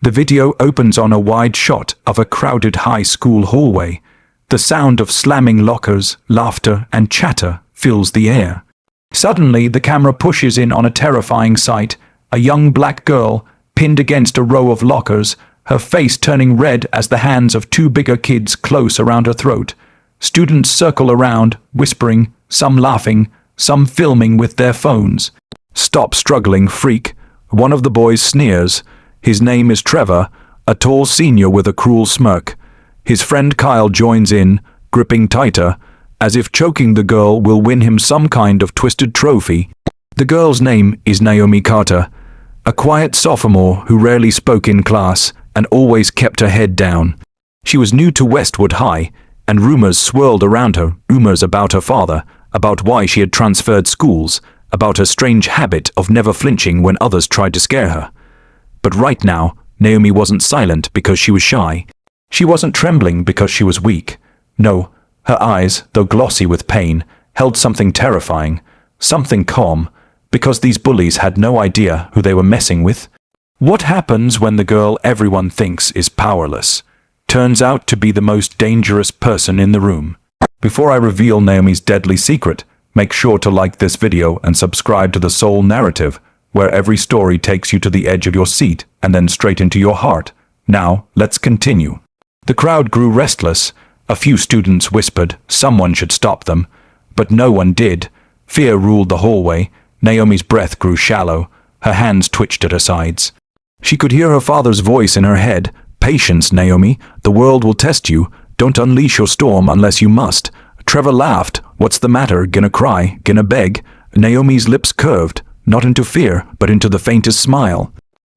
The video opens on a wide shot of a crowded high school hallway. The sound of slamming lockers, laughter, and chatter fills the air. Suddenly, the camera pushes in on a terrifying sight: a young black girl, pinned against a row of lockers, her face turning red as the hands of two bigger kids close around her throat. Students circle around, whispering, some laughing, some filming with their phones. "Stop struggling, freak," one of the boys sneers. His name is Trevor, a tall senior with a cruel smirk. His friend Kyle joins in, gripping tighter, as if choking the girl will win him some kind of twisted trophy. The girl's name is Naomi Carter, a quiet sophomore who rarely spoke in class and always kept her head down. She was new to Westwood High, and rumors swirled around her, rumors about her father, about why she had transferred schools, about her strange habit of never flinching when others tried to scare her. But right now, Naomi wasn't silent because she was shy. She wasn't trembling because she was weak. No, her eyes, though glossy with pain, held something terrifying, something calm, because these bullies had no idea who they were messing with. What happens when the girl everyone thinks is powerless turns out to be the most dangerous person in the room? Before I reveal Naomi's deadly secret, make sure to like this video and subscribe to The Soul Narrative, where every story takes you to the edge of your seat and then straight into your heart. Now, let's continue. The crowd grew restless. A few students whispered someone should stop them, but no one did. Fear ruled the hallway. Naomi's breath grew shallow. Her hands twitched at her sides. She could hear her father's voice in her head. "Patience, Naomi. The world will test you. Don't unleash your storm unless you must." Trevor laughed. "What's the matter? Gonna cry? Gonna beg?" Naomi's lips curved, not into fear, but into the faintest smile.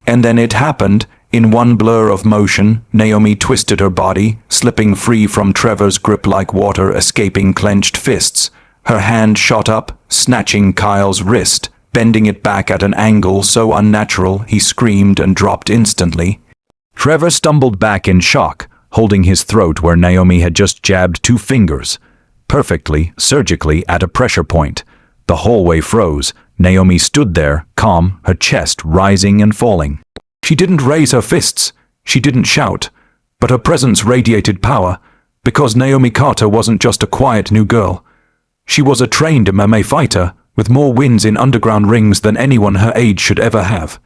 And then it happened. In one blur of motion, Naomi twisted her body, slipping free from Trevor's grip like water escaping clenched fists. Her hand shot up, snatching Kyle's wrist, bending it back at an angle so unnatural he screamed and dropped instantly. Trevor stumbled back in shock, holding his throat where Naomi had just jabbed 2 fingers, perfectly, surgically at a pressure point. The hallway froze. Naomi stood there, calm, her chest rising and falling. She didn't raise her fists, she didn't shout, but her presence radiated power, because Naomi Carter wasn't just a quiet new girl. She was a trained MMA fighter, with more wins in underground rings than anyone her age should ever have.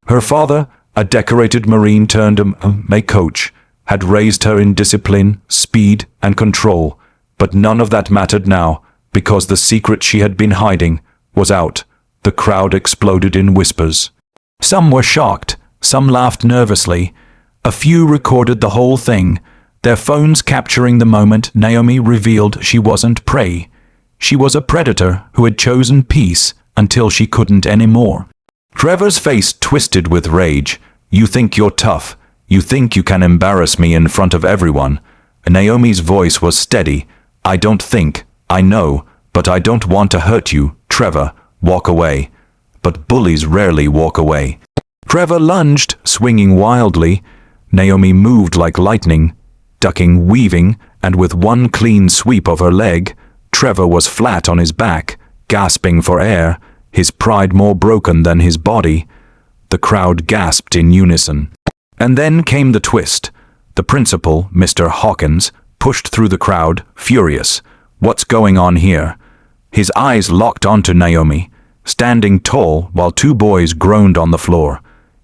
Her father, a decorated Marine turned MMA coach, had raised her in discipline, speed, and control, but none of that mattered now, because the secret she had been hiding was out. The crowd exploded in whispers. Some were shocked, some laughed nervously. A few recorded the whole thing, their phones capturing the moment Naomi revealed she wasn't prey. She was a predator who had chosen peace until she couldn't anymore. Trevor's face twisted with rage. "You think you're tough. You think you can embarrass me in front of everyone." Naomi's voice was steady. "I don't think. I know. But I don't want to hurt you, Trevor. Walk away." But bullies rarely walk away. Trevor lunged, swinging wildly. Naomi moved like lightning, ducking, weaving, and with one clean sweep of her leg, Trevor was flat on his back, gasping for air, his pride more broken than his body. The crowd gasped in unison. And then came the twist. The principal, Mr. Hawkins, pushed through the crowd, furious. "What's going on here?" His eyes locked onto Naomi, standing tall while 2 boys groaned on the floor.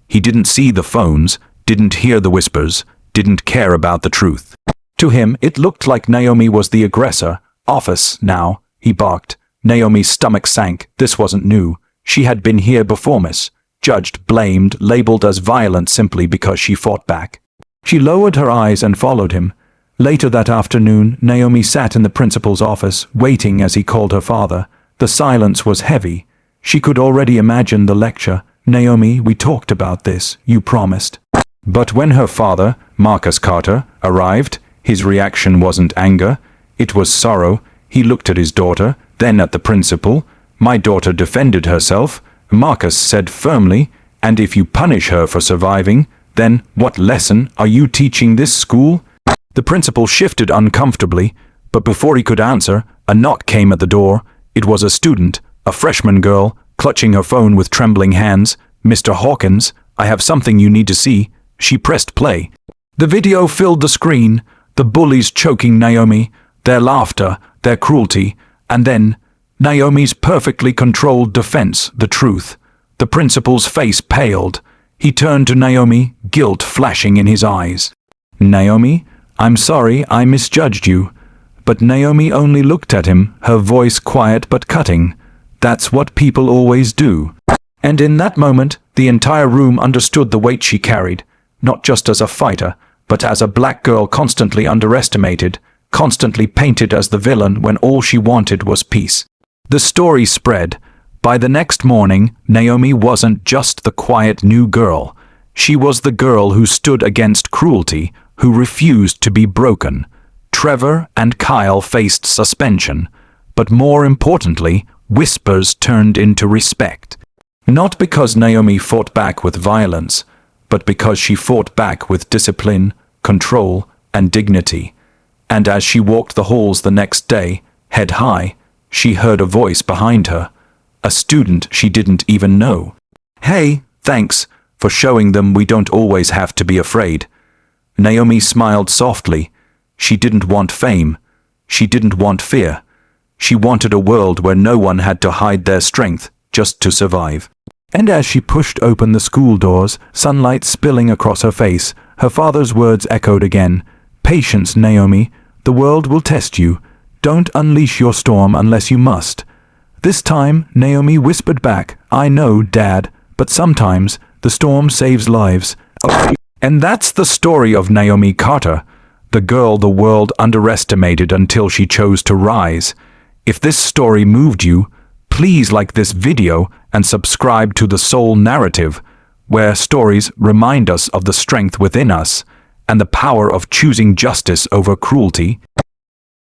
He didn't see the phones, didn't hear the whispers, didn't care about the truth. To him, it looked like Naomi was the aggressor. "Office, now," he barked. Naomi's stomach sank. This wasn't new. She had been here before, miss. Judged, blamed, labeled as violent simply because she fought back. She lowered her eyes and followed him. Later that afternoon, Naomi sat in the principal's office, waiting as he called her father. The silence was heavy. She could already imagine the lecture. "Naomi, we talked about this. You promised." But when her father, Marcus Carter, arrived, his reaction wasn't anger. It was sorrow. He looked at his daughter, then at the principal. "My daughter defended herself," Marcus said firmly, "and if you punish her for surviving, then what lesson are you teaching this school?" The principal shifted uncomfortably, but before he could answer, a knock came at the door. It was a student, a freshman girl, clutching her phone with trembling hands. "Mr. Hawkins, I have something you need to see." She pressed play. The video filled the screen, the bullies choking Naomi, their laughter, their cruelty, and then Naomi's perfectly controlled defense, the truth. The principal's face paled. He turned to Naomi, guilt flashing in his eyes. "Naomi, I'm sorry I misjudged you." But Naomi only looked at him, her voice quiet but cutting. "That's what people always do." And in that moment, the entire room understood the weight she carried, not just as a fighter, but as a black girl constantly underestimated, constantly painted as the villain when all she wanted was peace. The story spread. By the next morning, Naomi wasn't just the quiet new girl. She was the girl who stood against cruelty, who refused to be broken. Trevor and Kyle faced suspension, but more importantly, whispers turned into respect. Not because Naomi fought back with violence, but because she fought back with discipline, control, and dignity. And as she walked the halls the next day, head high, she heard a voice behind her, a student she didn't even know. "Hey, thanks for showing them we don't always have to be afraid." Naomi smiled softly. She didn't want fame. She didn't want fear. She wanted a world where no one had to hide their strength just to survive. And as she pushed open the school doors, sunlight spilling across her face, her father's words echoed again. "Patience, Naomi. The world will test you. Don't unleash your storm unless you must." This time, Naomi whispered back, "I know, Dad, but sometimes the storm saves lives." And that's the story of Naomi Carter, the girl the world underestimated until she chose to rise. If this story moved you, please like this video and subscribe to The Soul Narrative, where stories remind us of the strength within us and the power of choosing justice over cruelty.